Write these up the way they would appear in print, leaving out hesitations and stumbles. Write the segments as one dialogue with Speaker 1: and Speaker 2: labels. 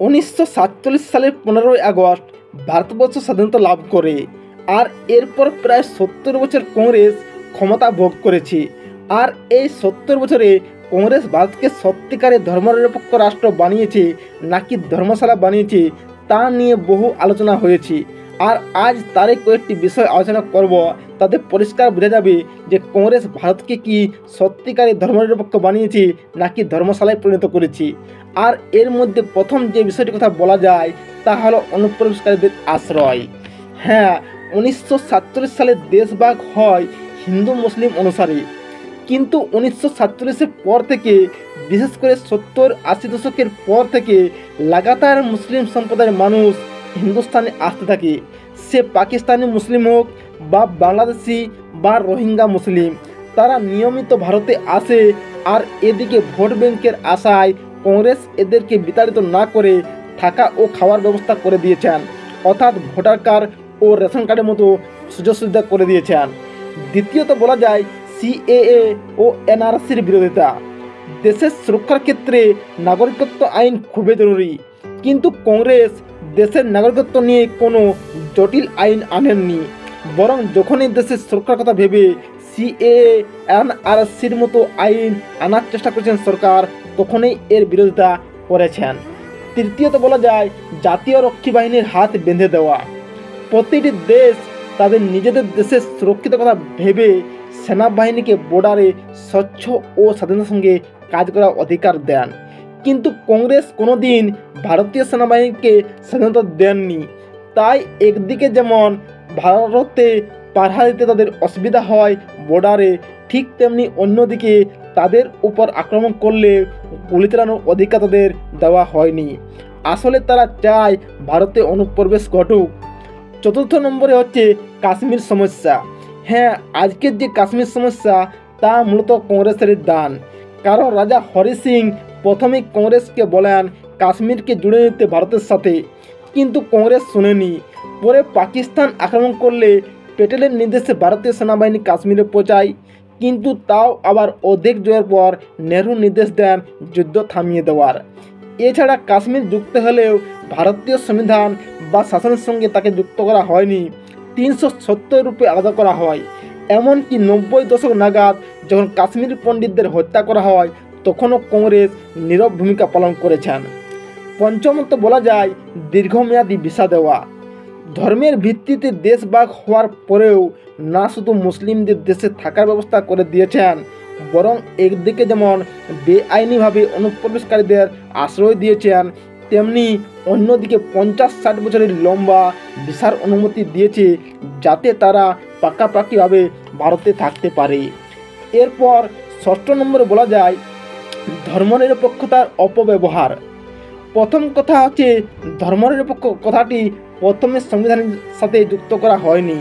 Speaker 1: 1947 সালের 15ই আগস্ট ভারতবর্ষ স্বাধীনতা লাভ করে। আর এরপর প্রায় 70 বছর কংগ্রেস ক্ষমতা ভোগ করেছে। আর এই 70 বছরে কংগ্রেস ভারতকে সত্যিকারের ধর্মনিরপেক্ষ রাষ্ট্র বানিয়েছে নাকি ধর্মশালা বানিয়েছে তা নিয়ে বহু আলোচনা হয়েছে। আর আজ তারই কয়েকটি বিষয় আলোচনা করব, তাতে পরিষ্কার বোঝা যাবে যে কংগ্রেস ভারতকে কি সত্যিকারের ধর্মনিরপেক্ষ বানিয়েছে নাকি ধর্মশালায় পরিণত করেছে। আর এর মধ্যে প্রথম যে বিষয়টির কথা বলা যায় তা হলো অনুপ্রবেশকারীদের আশ্রয়। হ্যাঁ, 1947 সালে দেশভাগ হয় হিন্দু মুসলিম অনুসারে, কিন্তু 1947-এর পর থেকে, বিশেষ করে 70-80 দশকের পর থেকে লাগাতার মুসলিম সম্প্রদায়ের মানুষ হিন্দুস্তানে আসতে থাকে। সে পাকিস্তানি মুসলিম হোক বা বাংলাদেশি বা রোহিঙ্গা মুসলিম, তারা নিয়মিত ভারতে আসে। আর এদিকে ভোট ব্যাংকের আশায় কংগ্রেস এদেরকে বিতাড়িত না করে থাকা ও খাওয়ার ব্যবস্থা করে দিয়েছেন, অর্থাৎ ভোটার কার্ড ও রেশন কার্ডের মতো সুযোগ সুবিধা করে দিয়েছেন। দ্বিতীয়ত বলা যায় সিএএ ও এনআরসির বিরোধিতা। দেশের সুরক্ষার ক্ষেত্রে নাগরিকত্ব আইন খুবই জরুরি, কিন্তু কংগ্রেস দেশের নাগরিকত্ব নিয়ে কোনো জটিল আইন আনেননি, বরং যখনই দেশের সুরক্ষার কথা ভেবে সিএএ এনআরসির মতো আইন আনার চেষ্টা করেছেন সরকার, তখনই এর বিরোধিতা করেছেন। তৃতীয়ত বলা যায় জাতীয় রক্ষী বাহিনীর হাত বেঁধে দেওয়া। প্রতিটি দেশ তাদের নিজেদের দেশের সুরক্ষিত কথা ভেবে সেনাবাহিনীকে বর্ডারে স্বচ্ছ ও স্বাধীনতার সঙ্গে কাজ করার অধিকার দেন, কিন্তু কংগ্রেস কোনোদিন ভারতীয় সেনাবাহিনীকে স্বাধীনতা দেননি। তাই একদিকে যেমন ভারতে পাহারা দিতে তাদের অসুবিধা হয় বর্ডারে, ঠিক তেমনি অন্যদিকে তাদের উপর আক্রমণ করলে গুলি চালানোর অধিকার তাদের দেওয়া হয়নি। আসলে তারা চায় ভারতে অনুপ্রবেশ ঘটুক। চতুর্থ নম্বরে হচ্ছে কাশ্মীর সমস্যা। হ্যাঁ, আজকের যে কাশ্মীর সমস্যা তা মূলত কংগ্রেসের দান, কারণ রাজা হরি সিং প্রথমেই কংগ্রেসকে বলেন কাশ্মীরকে জুড়ে নিতে ভারতের সাথে, কিন্তু কংগ্রেস শুনেনি। পরে পাকিস্তান আক্রমণ করলে প্যাটেলের নির্দেশে ভারতীয় সেনাবাহিনী কাশ্মীরে পৌঁছায়, কিন্তু তাও আবার অর্ধেক জয়ের পর নেহরু নির্দেশ দেন যুদ্ধ থামিয়ে দেওয়ার। এছাড়া কাশ্মীর যুক্ত হলেও ভারতীয় সংবিধান বা শাসনের সঙ্গে তাকে যুক্ত করা হয়নি, 370 রূপে আলাদা করা হয়। এমনকি 90 দশক নাগাদ যখন কাশ্মীর পণ্ডিতদের হত্যা করা হয়, তখনও কংগ্রেস নীরব ভূমিকা পালন করেছেন। পঞ্চমত বলা যায় দীর্ঘমেয়াদী ভিসা দেওয়া। ধর্মের ভিত্তিতে দেশভাগ হওয়ার পরেও না শুধু মুসলিমদের দেশে থাকার ব্যবস্থা করে দিয়েছেন, বরং একদিকে যেমন বেআইনিভাবে অনুপ্রবেশকারীদের আশ্রয় দিয়েছেন, তেমনি অন্যদিকে 50-60 বছরের লম্বা ভিসার অনুমতি দিয়েছে, যাতে তারা পাকাপাকিভাবে ভারতে থাকতে পারে। এরপর ষষ্ঠ নম্বরে বলা যায় ধর্মনিরপেক্ষতার অপব্যবহার। প্রথম কথা হচ্ছে ধর্মনিরপেক্ষ কথাটি প্রথমে সংবিধানের সাথে যুক্ত করা হয়নি।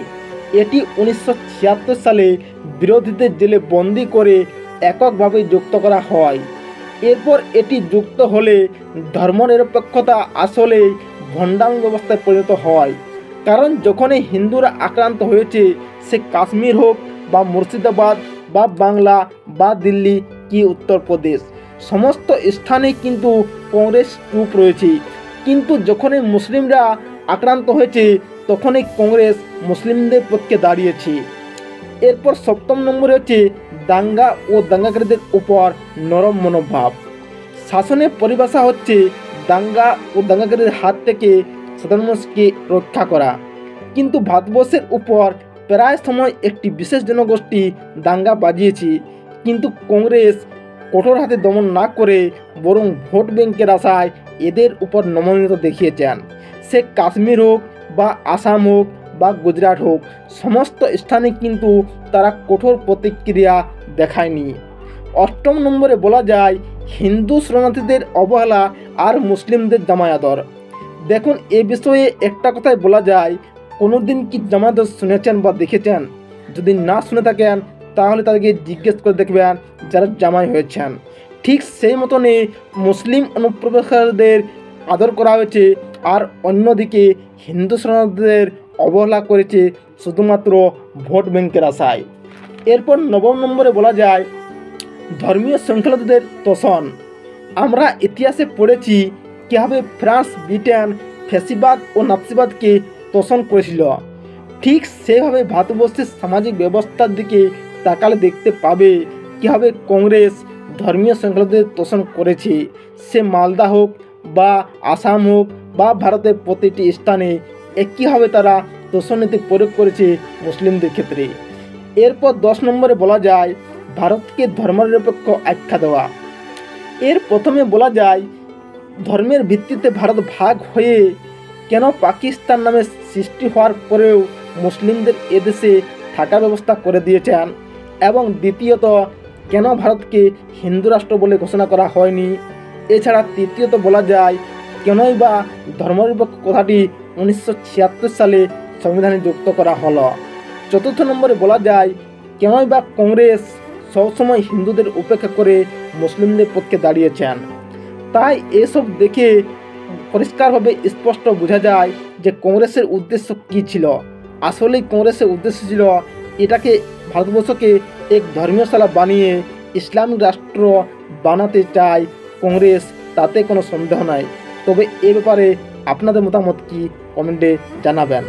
Speaker 1: এটি 1976 সালে বিরোধীদের জেলে বন্দি করে এককভাবে যুক্ত করা হয়। এরপর এটি যুক্ত হলে ধর্মনিরপেক্ষতা আসলে ভণ্ডামি ব্যবস্থায় পরিণত হয়, কারণ যখনই হিন্দুরা আক্রান্ত হয়েছে, সে কাশ্মীর হোক বা মুর্শিদাবাদ বা বাংলা বা দিল্লি কি উত্তরপ্রদেশ, সমস্ত স্থানেই কিন্তু কংগ্রেস চুপ রয়েছে। কিন্তু যখনই মুসলিমরা আক্রান্ত হয়েছে, তখনই কংগ্রেস মুসলিমদের পক্ষে দাঁড়িয়েছে। এরপর সপ্তম নম্বরে হচ্ছে দাঙ্গা ও দাঙ্গাকারীদের উপর নরম মনোভাব। শাসনের পরিভাষা হচ্ছে দাঙ্গা ও দাঙ্গাকারীর হাত থেকে সাধারণ মানুষকে রক্ষা করা, কিন্তু ভারতবর্ষের উপর প্রায় সময় একটি বিশেষ জনগোষ্ঠী দাঙ্গা বাজিয়েছে, কিন্তু কংগ্রেস কঠোর হাতে দমন না করে বরং ভোট ব্যাংকের আশায় এদের উপর নমনীয়তা দেখিয়েছেন। সে কাশ্মীর হোক বা আসাম হোক বা গুজরাট হোক, সমস্ত স্থানে কিন্তু তারা কঠোর প্রতিক্রিয়া দেখায়নি। অষ্টম নম্বরে বলা যায় হিন্দু শরণার্থীদের অবহেলা আর মুসলিমদের জামায়াদর। দেখুন, এ বিষয়ে একটা কথাই বলা যায়, কোনোদিন কি জামায়াত শুনেছেন বা দেখেছেন? যদি না শুনে থাকেন তাহলে তাদেরকে জিজ্ঞেস করে দেখবেন যারা জামাই হয়েছেন। ঠিক সেই মতনই মুসলিম অনুপ্রবেশকারীদের আদর করা হয়েছে, আর অন্যদিকে হিন্দু শরণার্থীদের অবহেলা করেছে শুধুমাত্র ভোট ব্যাংকের আশায়। এরপর নবম নম্বরে বলা যায় ধর্মীয় সংখ্যালঘুদের তোষণ। আমরা ইতিহাসে পড়েছি কীভাবে ফ্রান্স ব্রিটেন ফ্যাসিবাদ ও নাৎসিবাদকে তোষণ করেছিল, ঠিক সেভাবে ভারতবর্ষের সামাজিক ব্যবস্থার দিকে তাকালে দেখতে পাবে কীভাবে কংগ্রেস ধর্মীয় সংখ্যালঘুদের তোষণ করেছে। সে মালদা হোক বা আসাম হোক বা ভারতের প্রতিটি স্থানে একইভাবে তারা তোষণ নীতি প্রয়োগ করেছে মুসলিমদের ক্ষেত্রে। এরপর 10 নম্বরে বলা যায় ভারতকে ধর্মনিরপেক্ষ আখ্যা দেওয়া। এর প্রথমে বলা যায় ধর্মের ভিত্তিতে ভারত ভাগ হয়ে কেন পাকিস্তান নামে সৃষ্টি হওয়ার পরেও মুসলিমদের এদেশে থাকার ব্যবস্থা করে দিয়েছেন, এবং দ্বিতীয়ত কেন ভারতকে হিন্দু রাষ্ট্র বলে ঘোষণা করা হয়নি। এছাড়া তৃতীয়ত বলা যায় কেনই বা ধর্মনিরপেক্ষ কথাটি 1976 সালে সংবিধানে যুক্ত করা হলো। চতুর্থ নম্বরে বলা যায় কেনই বা কংগ্রেস সবসময় হিন্দুদের উপেক্ষা করে মুসলিমদের পক্ষে দাঁড়িয়েছেন। তাই এসব দেখে পরিষ্কারভাবে স্পষ্ট বোঝা যায় যে কংগ্রেসের উদ্দেশ্য কী ছিল। আসলেই কংগ্রেসের উদ্দেশ্য ছিল এটাকে ভারতবর্ষকে এক ধর্মীয়শালা বানিয়ে ইসলামিক রাষ্ট্র বানাতে চায় কংগ্রেস, তাতে কোনো সন্দেহ নাই। তবে এ ব্যাপারে আপনাদের মতামত কি কমেন্টে জানাবেন।